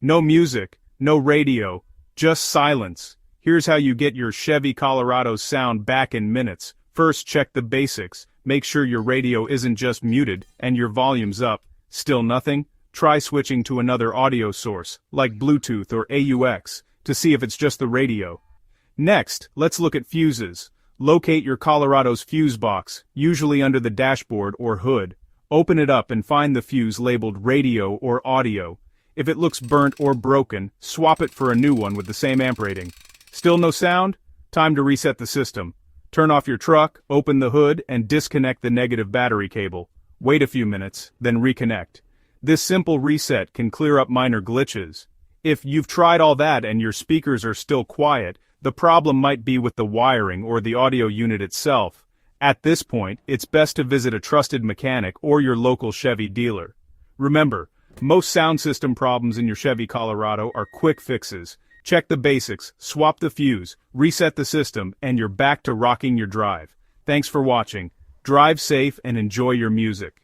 No music, no radio, just silence. Here's how you get your Chevy Colorado's sound back in minutes. First, check the basics. Make sure your radio isn't just muted and your volume's up. Still nothing? Try switching to another audio source, like Bluetooth or AUX, to see if it's just the radio. Next, let's look at fuses. Locate your Colorado's fuse box, usually under the dashboard or hood. Open it up and find the fuse labeled radio or audio. If it looks burnt or broken, swap it for a new one with the same amp rating. Still no sound? Time to reset the system. Turn off your truck, open the hood, and disconnect the negative battery cable. Wait a few minutes, then reconnect. This simple reset can clear up minor glitches. If you've tried all that and your speakers are still quiet, the problem might be with the wiring or the audio unit itself. At this point, it's best to visit a trusted mechanic or your local Chevy dealer. Remember, most sound system problems in your Chevy Colorado are quick fixes. Check the basics, swap the fuse, reset the system, and you're back to rocking your drive. Thanks for watching. Drive safe and enjoy your music.